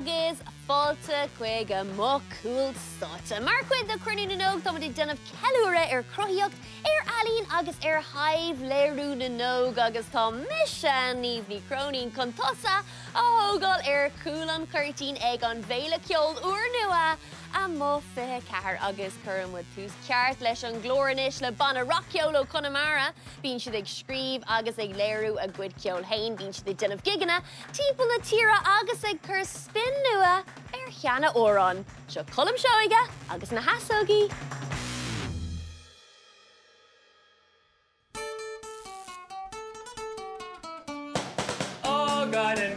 agus fáilte chuig Amuigh Cúl Stáitse. Mar chuid na Cruinniú na nóg tá denmh ceiliúra cruthaíocht aíonn agus haibh léirú na nóg agus tá Chuir Niamh Ní Chróinín chun tosa hEasógáil cúlan chuirtín ag an bhéile ceol uair nua Amuigh24 agus Cruinniú tús ceart leis an glóranis le banna rockceol Connemara. Bíonn siad ag scríb agus ag léirú a gcuid ceol hain, bíonn siad ag denmh giganna, timpeall na tíre agus ag chur spin nua cheanna órán. Seo Colm Seoighe agus na hEasógaí.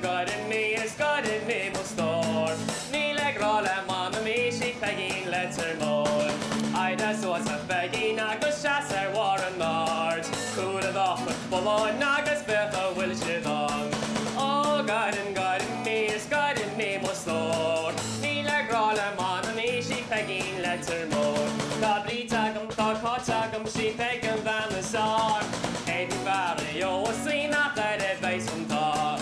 God in me is God in me must store. Ní le grála mamma mí sí pegin letter more. Ida so a pegin agus chas war an nard. Cool it off with bolon agus betha will she on. Oh God in me is God in me must store. Ní le grála mamma mí sí pegin letter more. God bleed tagum tagum sí pegin van the star. Hey valley yo see not that it base from top.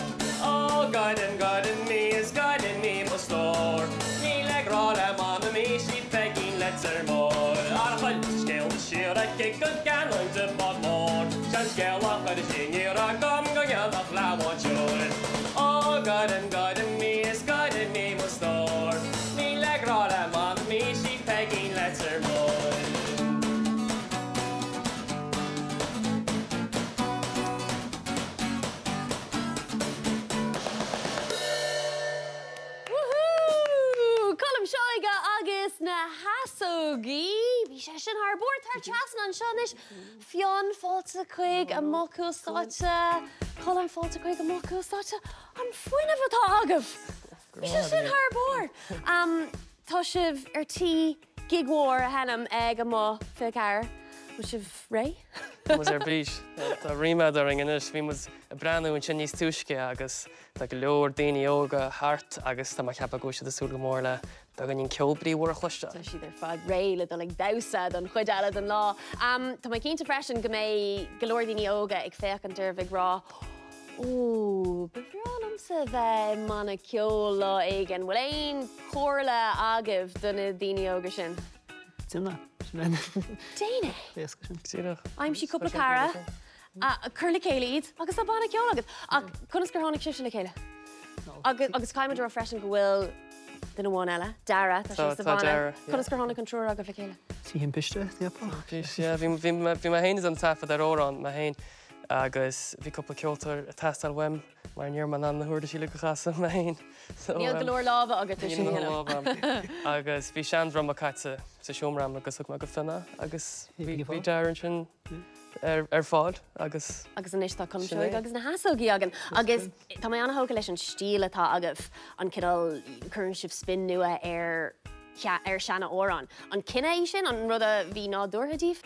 God in me is God in me must store. Ní le grála mamma mí sí pegin letter more. Archal scale sheer a kick good can on the bot more. Just scale up at the senior a gum go yell up la watch your. Oh God in me is God in me must store. Ní le grála mamma mí sí pegin letter more. Na hEasógaí, bhí sé sin thar bord tar trasan an seanis Fionn fáilte chuig Amuigh Cúl Stáitse, Colm fáilte chuig Amuigh Cúl Stáitse, an foioineh atá agah. Bhí sé sin thar bord. Tá sibh tí gigmhór a henam ag Amuigh24, mu sibh ré? Mas bís. Tá rima ar an inis, bhí mas a breanú an sin níos túisce agus tá go leor daoine óga hart agus tá ceap a gúise de súla mór le tá gan ceolbrí mhuir a chluiste. Tá siad ar fad réile don ag dasa don chuid eile don lá. Tá mai cinnta freisin go mé go leor daoine óga ag féach an dearbh rá. Bhrealam sa bheith mana ceol lá ag an bhfuil éon chóirla agah donna daoine óga sin. Timna. Déine? Síach. Aim si cúpla cara, chur le céile iad, agus tá banna ceol agus. Conas gur tháinig si le céile. Agus caiimiid ar freisin go bhfuil den bháin eile, Dara, tá sí sa bhana. Conas gur tháinig an trúr agah le céile. Sí him piste, diapa? Bhí ma héanaine an tafa ar órán ma héin agus bhí cúpla ceoltar a testal weim mar níor man an na thuirda sí le go chasa ma héin. Níl go leor lábha agus sí agus bhí seanram a caite sa siomram agus ag me go finna agus bhí dearann sin ar fád agus... Agus an istá Colm Seoighe agus na hEasógaí agan. Agus tá mé anna hóga leis an stíl atá agah an cidal chuann sibh spin nua ar seanna órán. An cinné sin an rud a bhí ná dúrthaidíh?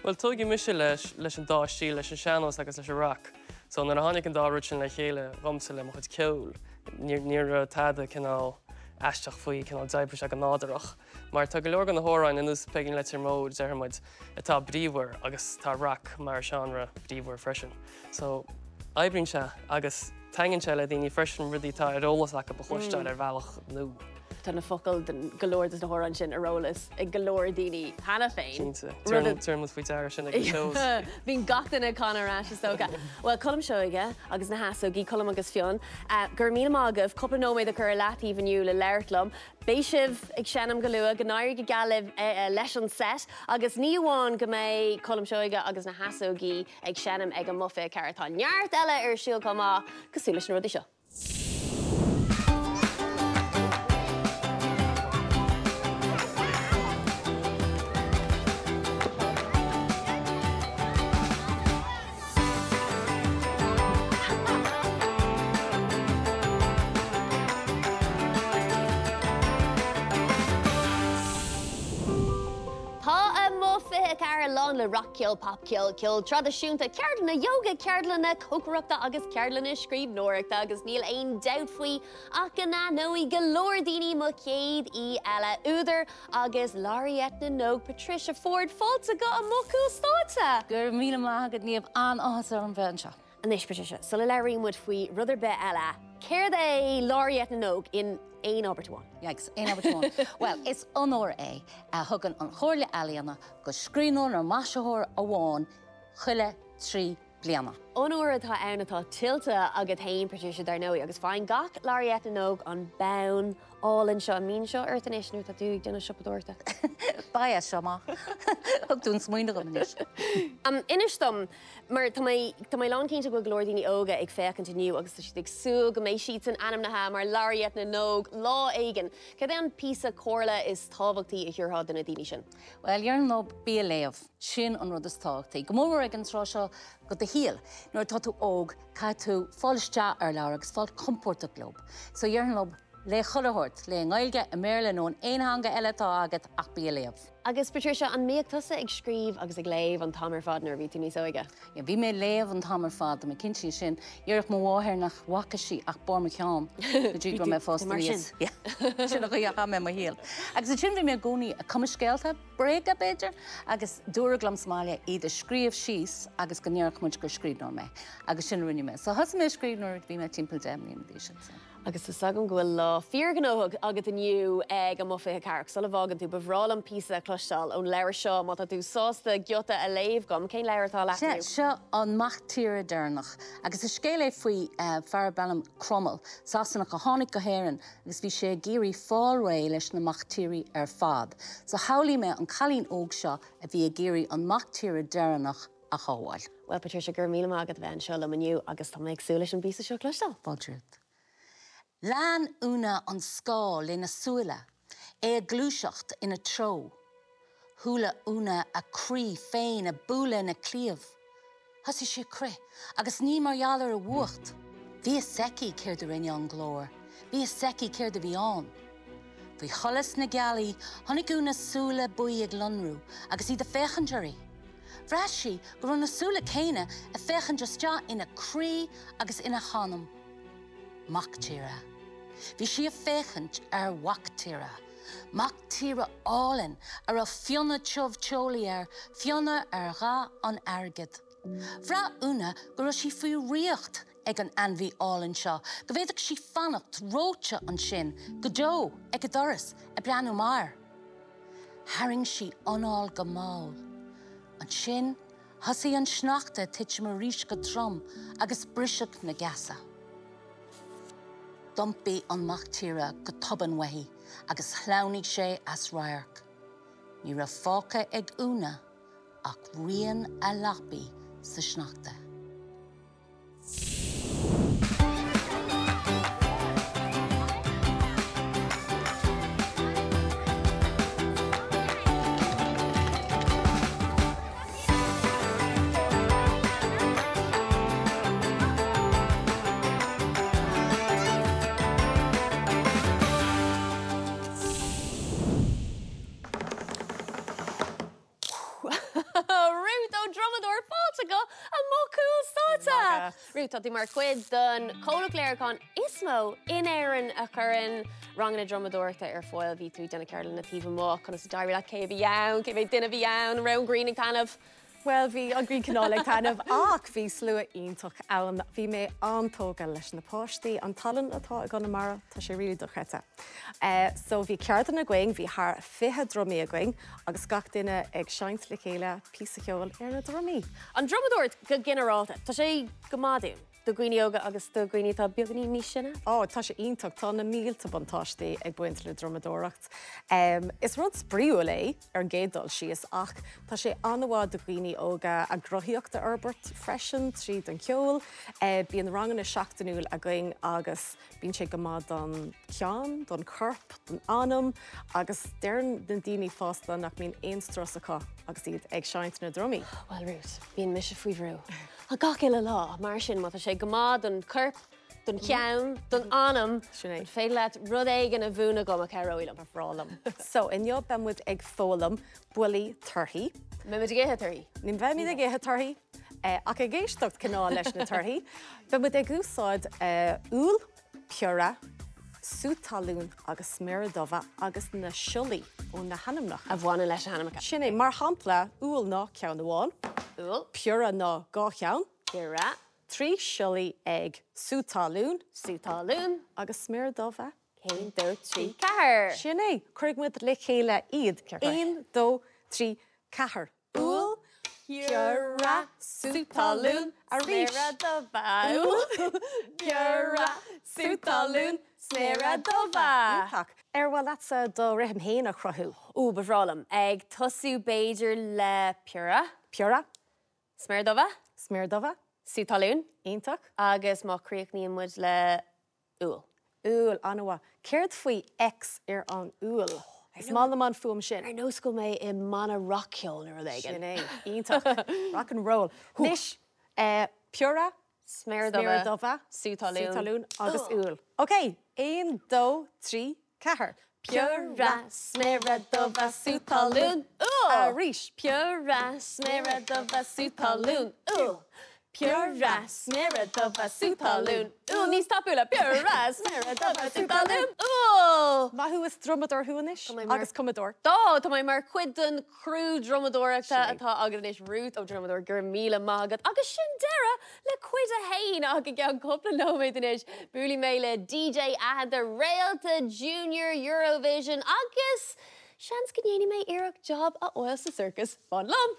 Well, tógi mise leis an dá stíl leis an seanos agus leis an rock. So nar a tháinig an dá ruid sin le chéile romsa le mo chud ceol. Níor tada cinál eisteach faoi cinál daibris ag an nádarach. Mar tá go leor an na hóráin inús pegin letir mód dearmid atá bríomhar agus tá rock mar seanra bríomhar freisin. So aibríonn se agus teangann se le daoine freisin rudí tá arolalas lecha ba chluisteáil ar bhealach nó. Tá na focail den golóir na hóran sin arolalas ag golóir daoine hena féin. Termlas faoi deir sin ag shows. Bhín gachtainna conará is tóga. Well, Colm Seoighe agus na hEasógaí Colm agus Fionn, gur míle mágah cúpla nóméid a chur leataí vaniu le Laureate béis sibh ag seanam go luath go náir go gailibh leis an set agus ní amháin go mé Colm Seoighe agus na hEasógaí ag seanam ag an Amuigh24 tá neart eile ar siúl comá cosúil sin rudí seo. Lán le rockceol, popceol, ceol tradiisiúnta, ceardlan na yoga, ceardlan na cócaireachta agus ceardlan na scríbhneoireachta agus níl aon doubt faoi ach gná nóí go leor daoine mo céad eile údar agus Laureate na nóg Trish Forde fáilte go Amuigh Cúl Stáitse. Gur míle maithagad níomh an áthas ar an bhean seo. Anis Patricia, so le leiríonn muid faoi rudidir be eile Céir é Laureate na nóg in ein Abertún. Yikes, ein Abertún. Well, it's honor a thugan an chóirle aíonna go scríonún ar maisiúir amháin chuile trí bliana. Onúir atá ann atá tilta agad hain Patricia dar nóí agus fáin gach Laureate na nóg an bán álinn seo mín seo irtanéisnú tá dú duna sipadúirta. Baia seo má. Thug dún smuoine go manis. Inistom, mar tá mai lán cínte go glórdíní óga ag fécinn tiniu agus tá si ag sú go mééis siad an anam na ha mar Laureate na nóg lá aigen. Cad an písa cóirla is tábhachtaí a thiúrá duna daoine sin? Well, dhearan nó bí léamh sin an rud is táchtaí. Go mór ag an rá seo go de híal. Nuair tá tú óg, cai tú fáiliste ar leabhar agus fáil compórta glob. So dhearan nó le chulairt, le gaeilge a méle nó ein hanga eile tá agat ach bí léamh. Agus Patricia, an méag tusa ag scríb agus ag léamh an tamar fad nar bhí tú níos óige? Ja, bhí mé léamh an tamar fad a cinse sin, dhearach mo bháthir nach wacaisí ach bor me cheán. Dí go mé fásta níos. Sin go dheach mé mo híal. Agus sin bhí mé gúnaí a cumascéalta, brega beidir, agus dúraglam Somália iad a scríomh síos agus go nearach muid go scríbnú mé. Agus sin rinne mé. So has mé scríbnú bhí mé timppel déimní na dí sin. Agus is sagam gohfuil lá fíorganóg agat aniu ag an mofithe carach. Sula bhágan tú bhrálam písa clostal ón leir seo má tú sásta giota a léomh gom, cén leirtá leithú? Seo an machtíre dernach. Agus is scéile faoi fearbellam cromel, sásanna go tháinig go héireann, agus bhí sé géirí fáil ré leis na machtírí ar fad. So haulaí mé an chalín óg seo a bhí a géirí an machtíre dernach a cháháil. Well, Patricia, gur míle agad bhein seo le maniu agus tá méid súla an písa seo clostal. Fáiltrid. Lán úna an scáil in a súile, a glúiseacht ina tro. Thula úna a crí féin a búla na clíomh. Has sé cré, agus ní margheallar a bhuacht. Bhí a seci céir de rinne an glór, bhí a seci céir de bhí an. Bhí cholas na gealaí, tháinig úna súla buí ag lonrú, agus iad a féchanjeirí. Bhreisí gur na súla céine a féchan justá ina crí agus ina chanam. Machtíre. Bhí si a féchant ar wachtíre. Machtíre álan ar a fionna teomh teolaíar, fionna ar gá an airgid. Bhrá úna gur si faoi riocht ag an anmhí álan seo, go bhéadach si fannacht róte an sin, go dó ag a doras a breanú mar. Haring si anáil go máil. An sin, thosaí an sneachta tuite mar ríis go trom agus briseach na gasa. Dumpí an machtíre go toban wahi agus chlánaigh sé as rairc. Ní ra fáca ag úna ach rian a lapi sa sneachta. Ruth, tá mar chuid don cólacléirán ismó in éireann a churann rangan na dromadúirta ar fáil bhí tú dena ceir na tíomh mó chuna sa dair le cé bhí ann, cé bhéh duine bhí ann, round green and kind of. Well, bhí an grí canála kind of ach bhí slua ionach ann, bhí mé antóga leis na páistí an talan atá ag an na mara tá sé riú do chreite. So bhí ceartan na going, bhí th fithe dromí a going, agus gach duine ag seint le chéile písa cheol ar na dromí. An dromadúirt go generalta, tá sé go máú. Do Cruinniú agus do Cruinniú tá beagní ní sinna? Tá sé ionach tá na mílta bantáistí ag buint le dromadóireacht. Is rud spríú lé ar gédal síos ach tá sé anmhád do Cruinniú óga a grothíochta Herbert freisin tríd an ceol, bíon rangan na seachtainúil a going agus bíonn sé go má don cean, don corp, don anam, agus dearn den daoine fásta nach bíon aon stras acu agus iad ag seint na dromí. Well, Ruth, bíon mis a faoihrú. A gach eile lá, mar sin má tá sé go má don corp, don ceann, don anam, féad leat rud éigen a bhúna go a ceróil am a frálam. So, in jo bemwyd ag fólam buailí turthaí. Me muid géthe tarthaí? Ní bheith míad ag géthe turthaí, ach ag géisteacht canál leis na turthaí. Bemwyd ag úsáid úl, piora, sútalún agus smiradóha agus na siolaí ó na hanamnach. A bhhaine leis a hanamach. Sin é mar hampla úl ná ceann amháin. Úl. Piora ná gá ceann. Piora. trí siolaí ag sútáilún Sútáilún. agus sméardómha. 1, 2, 3, 4. Sin é, chuig muid le chéile iad. 1, 2, 3, 4. Úl, piúra, sútáilún, a rís. Sméradómha. Piúra, sútáilún, sméradómha. Tak. Bhfuil that's do rihim héin a chrothú. Bhrálam, ag tosú Beiidir le piúra, Piúra, sméradómha, sméardómha, sútáilún, ionach. agus má críoch níon muid le úl. Úl, anha. Céird faoi ex ar an úl. Is mála man fuam sin. Ar nó go mé I mana rockheol ar Sin aigen. é, ionach. Rock and roll. Nis, piúra, Sméradómha, sméardómha, sútáilún, sútáilún agus úl. OK, 1, 2, 3, 4. Piúra, sméradómha, sútáilún, A úl. rís. Piúra, sméradómha, sútáilún, úl. Piúra, sméradómha, sútáilún, úl. Níos tapúla, piúra, sméradómha, sútáilún, úl. Maithú is dromador thuanis agus cumador. Dá, tá mai mar cuidan crú dromadóireachta atá agan is rút ó dromador gur míle mágad agus sin deire le cuid a hain aga gan coppla nóméid inis buúlí mé le DJ ahad the Laureate Junior Eurovision agus seans gnéine mé iireach job a oil sa circus fan lom.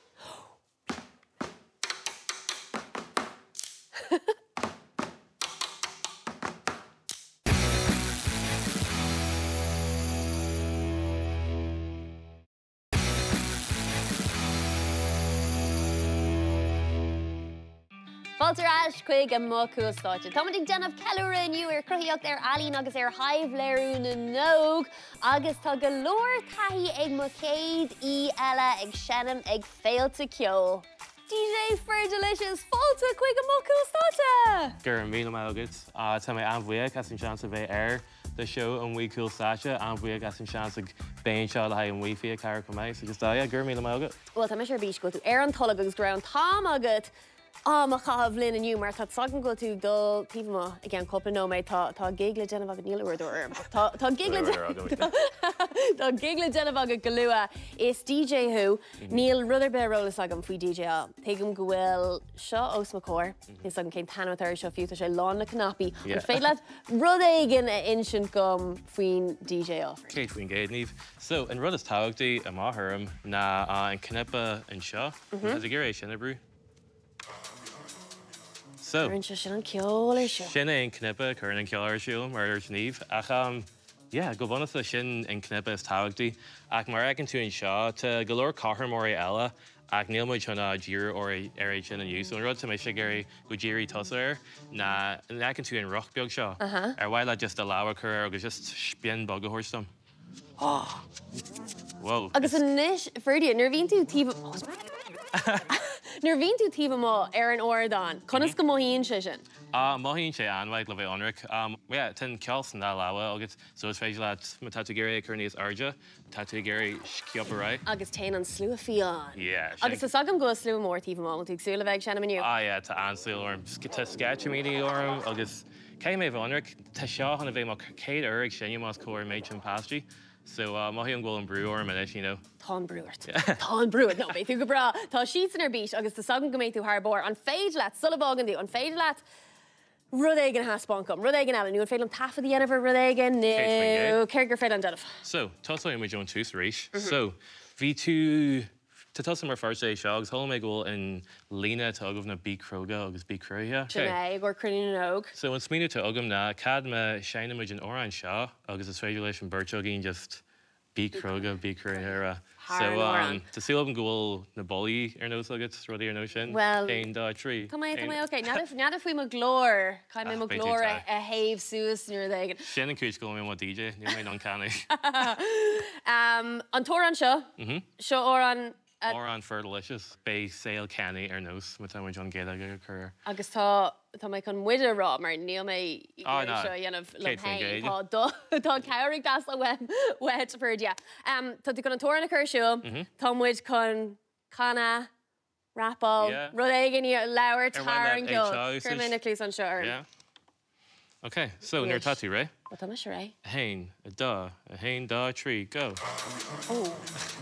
Faltarás chuig Amuigh Cúl Stáitse. Tá ag déanamh Cruinniú ar cruthíocht ar aíonna agus ar haibh léirú na nóg agus tá go leor taithí ag mo céad eile ag seanam ag féalta ceol. DJ Ferdelicious, fáilte chuig Amuigh Cúl Stáitse! Gur míle mágad tá mé Amuigh as an seans a bheith ar the show Amuigh Cúl Stáitse Amuigh as an seans ag béin seo le haid an wifi a cara go méid, agus dá gur míle mágad. Well, tá mé sé bís go tú ar an toladh agus gur an tám agat má chahabh linn aniu mar tá sagan go tú dul tíomh ag an coppla nóméid tá gigla déanamh agad níl uair Tá gigla déanamh agad go lua is DJ who níl rudidir be rólas agam faoi DJ á. Tuigim go bhfuil seo os má cóir, is agam cén tanhatar seo fiúta sé lán na canapi. An féad leat rud éigen a insint gom faoin DJ á. Kate faoin géad níomh. So, an rud is táhachtaí a mátharm na an cnipa an seo, as a gur é sinna brú. So, sin an ceol ar seo. sin é an cnipa chur an ceol ar siúil mar ar sníomh. Ach, go bhana sin an cnipa is táhachtaí. Ach mar ag an tú an seo, tá go leor cathair mór eile, ach níl muid sena dír or ar sin an dú. So, an rud tá mé sé géirí go ddíirí tosa ar, na ag an tú an roch beag seo. Ar bhaile just a láha chur agus just spian bag a hórstam. Wow. Agus an níis, Ferdy, nar bhíonn tú tíomh... Nar bhíonn tú tíomh má ar an órdán, conas go móhíonn sé sin? Maihíonn sé anhaid le bheith anric. Tin ceol san dá láha agus so is féidir leat má tátu géirí chu níos airde, tátu géirí sciopar Agus tain an slú a fián. Yeah. Agus is agam go slú mór tíomh má, tú súla bheith sena miniu. Tá ansúil orm. Tá sketchimíní orm agus cé mé bh anric, tá seo hanna bheith má céad uirigh sinne más cóir méid sin pastry. So, maihí an ggóil an brú orm and you know. Tá an brúirt. Tá an brúirt, no, bé tú go bra. Tá síos in ar bís agus tá sagan go méid tú tharbór. An féid leat, sulabágan tú, an féid leat rud éigen haspancom, rud éigen eile, nú an féid an tafa dhéanamh rud éigen, nó céir gur féid an deanamh. So, tása imid John tús rééis. So, bhí tú... Tá tása mar first é seo, agus thola mé ggóil in lína tá agam na bí croga agus bí croithe. Sinné, gur Cruinniú nóg. So, an smíú tá agam na, cad me seanimid an órán seo, agus is féidir leis an birteogín just bí croga, bí croithe. So, tá síl an ggóil na bolí ar nós agus, rudí ar nó sin? Well, Ein, dá, trí. Tá mé, ok. Nada faoi mo glór, cai mé mo glór a haimh suas nuair dhéigen. Sin an cúis go mé mo DJ, ní mé non canna. An tór an seo, seo ó an... Or an Ferdelicious, bé saoil canny ar nós, mu tá John gaeilge chur. Agus tá mé chun muidir rá, mar níl mé no. seo dhéanamh le Kate hain. Forde. Tá ceirig das le wet ferdia. Tá tú chun an tóir an a chur siúil, tá muid chun canna, rapal, rud éigen í leabhar tar an gceol. Cur mé na clús an seo. Yeah. Okay, so near tatu, right? What am I sure, eh? Hain, a da, tree, go. Oh,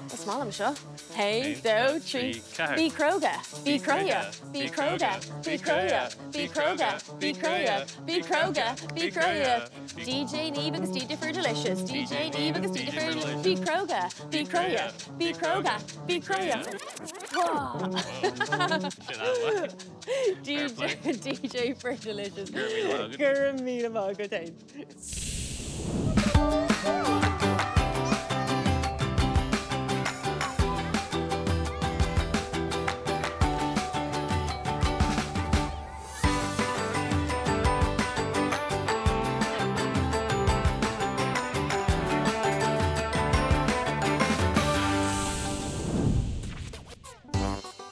that's small, I'm sure. Hey, do, tree, be Kroga, be Kroya, be Kroga, be Kroya, be Kroga, be Kroya, be Kroga, be Kroya. DJ Niamh agus DJ for delicious. DJ Niamh agus DJ for delicious. Be Kroga, be Kroya, be Kroga, be Kroya. DJ for delicious. Gurmina Mogatain.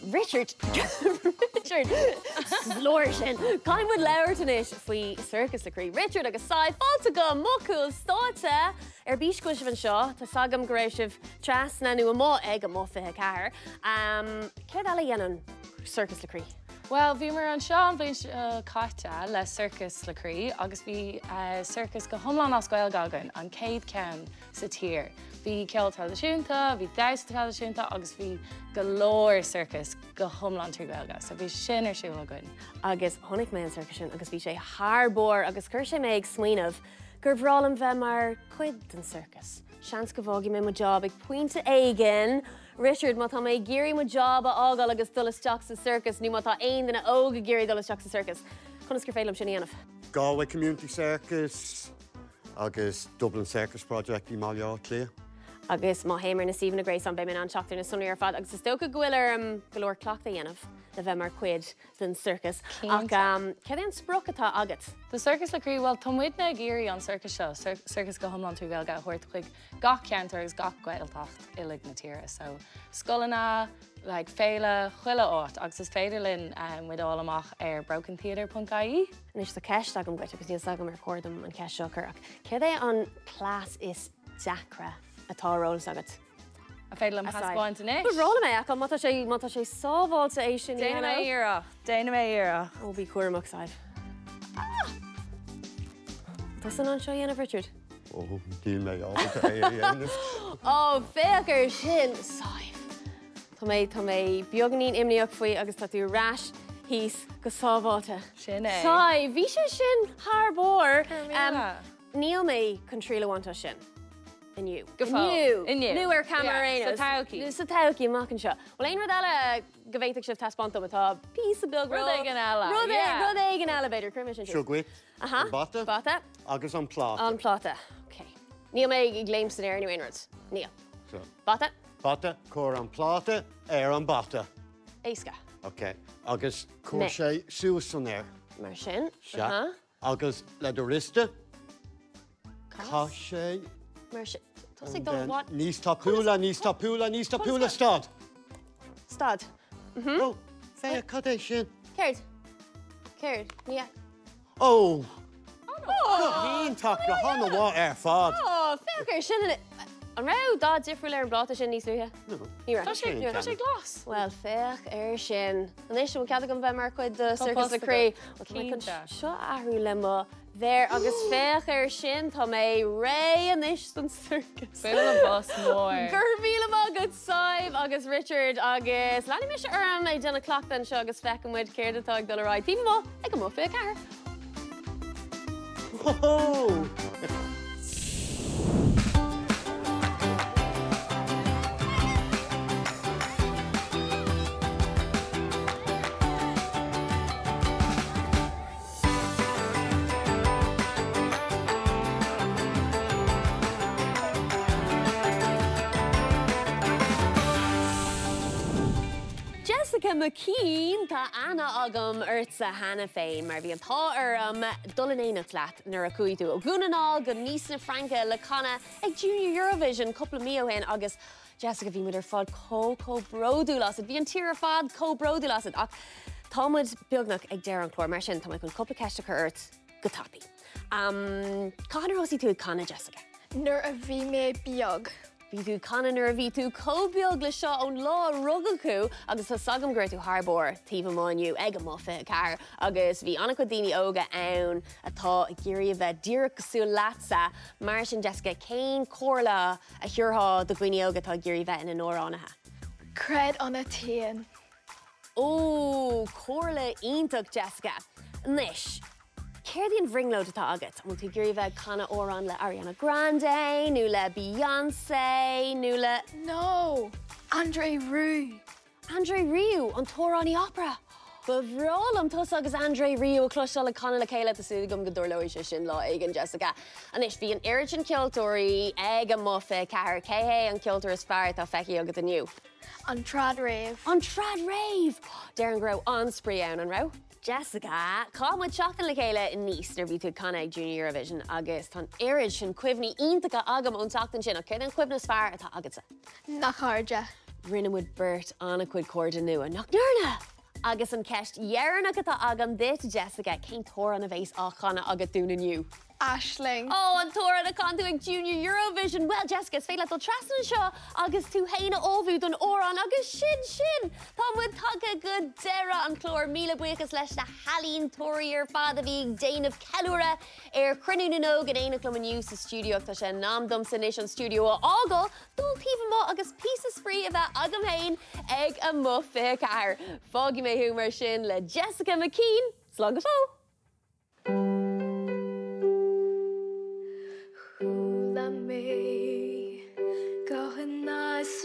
Richard, Laureate, Colm would Laureate in it faoi circus le Cruinniú. Richard agus sai fáilte go Amuigh Cúl Stáitse bíscois van seo, tá sagam go raibh sibh tras na nu amó ag amó fithe cethir. Céir eile dhéanann circus le Cruinniú? Well, bhí mar an seo an bhíon caite le circus le Cruinniú, agus bhí circus go thomláin as gaeilge an céad ceann sa tír. Bhí ceol tradiisiúnta, bhí daois tradiisiúnta, agus bhí gclár circus go thomláin trí gaeilge, so bhí sin ar siúil againn. Agus tháinig mé an circus sin, agus bhí sé tharbór, agus chuir sé mé ag smaoinemh gur bhrálam bheith mar chuid den circus. Seans go bhágaí mé mo job ag puinte aigean. Richard, má tá mé géirí mo job a ágáil agus dullas teach sa circus, ní má tá aon duna óga géirí dullas teach sa circus. Chunas gur féilm sin íanamh. Galway Community Circus agus Dublin Circus Project í Laureate. Agus má héimar na Stephen a Grace an bé min an teachtar na sunnaí ar fad, agus is tóca ghuiir golóir cleachta dhéanamh le bheith mar chuid den circus. Ach, céad an spruch atá agat? The circus le Cruinniú, well, tá muid na géirí an circus seo, circus go thomláin trí gaeilge, chuirt chuig gach ceantar agus gach gaeltacht ilig na tíre. So, scolanna, like féile, chuile áit, agus is féidir linn with all amach brokentheatre.ie. And is the ceist agam goit, agus níos agam ar chóirdom an ceist seo curach. Céad é an plás is dacra atá rólas agat? A féidir am haspáint in But róla mé ach, mátá sé sábháilte é sin. Déana mé íra, déana mé íra. Ó, bhí cuairmach saibh. Tás an seo dhéanamh, Richard? Ó, díl mé ábhailte é dhéanamh. Ó, féachar sin saibh. Tá mé beagnaín imníoch faoi agus tá tú rais híos go sábháilte. Sin é. Saibh, bhí sé sin tharbór. Carmela. Níl mé contríla bhaanta sin. Inniu. Inniu. Nu ar Camerénos. Sa tauci. Sa tauci, amachchan seo. Well, ein rud eile go bhhéiteach sibh taspáintom atá pís a bilg Rud éigean eile, Rud yeah. éigean eile beidir cruimme sin. Siúgaí, an bata, Bata. agus an pláta. An pláta. Okay. Níl mé ag léim san air anyway rud. Níl. So, Bata. bata, cór an pláta, an bata. Éisca. Ok, agus Ne. cór sé suas san air. Mar sin. Se. Agus le do riste, cá sé, Mar sin. Tás ag dul what? níos tapúla, stad. Stad. Ó, fé a cadé sin. Céird. Céird. Nia. Ó, hín tak go hána bhá ar fad. Ó, féachar sin in it. An rá dá difriúil ar an bláta sin níos luúthe? Ní ra. Tá sé glas. Well, féach ar sin. An éis sin cead go bheith mar chuid de circus posta le go. Cruinniú. Seo ahrú le mo. There agus féach ar sin tá mé ré an éis don circus. Féile bus mór. Gurmíle agad saibh agus Richard agus Lani mis arm é dena clochtan seo agus fecin muid céir atá ag dul ráid. Tí mó ag go mó fé ceair. Whoa! Jessica McKean tá anna agam sa hana féin mar bhí an tá dulanéach leat nuair a cuaidú. Ó gúnanáil go níos na Franca le canna ag Junior Eurovision coppla míohain agus Jessica bhí muidir fad có-brodú lasad. Bhí an tír fad có-brodú lasad ach támuid beagnach ag dear an chlór mar sin tá chun coppla ceiste chu ort go tapi. Cáidir hosí tú ag canna, Jessica? Nuair a bhí mé beag Bhí tú canan bhí tú cóbeag le seo ón lá rugaú agus tá sagam gur tú Harbór tíomh mániu ag an mufa car agus bhí anna go daoine óga ann atá i ggéirí bheith díreach cosúil lása mar sin Jessica céin cóirla a thiúrthá do gcuoine óga tá géirí bheith in an óránathe. Cred anna tían. Ó, cóirla ionach Jessica. Nis, céir díon bhringlóid atá agat, mú tú géirí bheith canna órán le Ariana Grande, nó le Beyoncé, nó le... No, Andre Rieu. Andre Rieu, an tórání opera. Ba bhrálam tos agus Andre Rieu a cloisteáil le canna le chéile tasúla gom go dúirlóid sin lá ag an Jessica. Anis bhí an irid an ceoltóirí ag an mufa cethir céhé an ceoltóir is fearr tá feici agad aniu. An trad rave. An trad rave! Dearan gró an sprí ann an ró. Jessica, cámid seachtain le chéile in níos nar bhí tú canna ag Junior Eurovision agus tá irid sin cuimhní iontacha agam ón teachtain sin a céad an cuimhna fearr atá agatsa. Nach háide. Rinnewood Bert anna cuid córda nua nach nearna. Agus an ceist dhearannach atá agam dit Jessica cén tóir an a bhééis á chana agad dúna nniu. Aisling. Oh, an tóir a canú ag Junior Eurovision. Well, Jessica, is féile tú trasna seo agus tú héine óbhú don órán agus sin. Tá muid tagtha go deire an chlór míle buchas leis na halín tóirí ar fada bhí déanamh ceúra ar Cruinniú nó go éana clumaniu sa studio tá sé námdom san éis an studio ágal dul tíomh má agus písa sprí a bheith agam hain ag a mufa car. Fági mé humor sin le Jessica McKean. Slán go fó. Me, going nice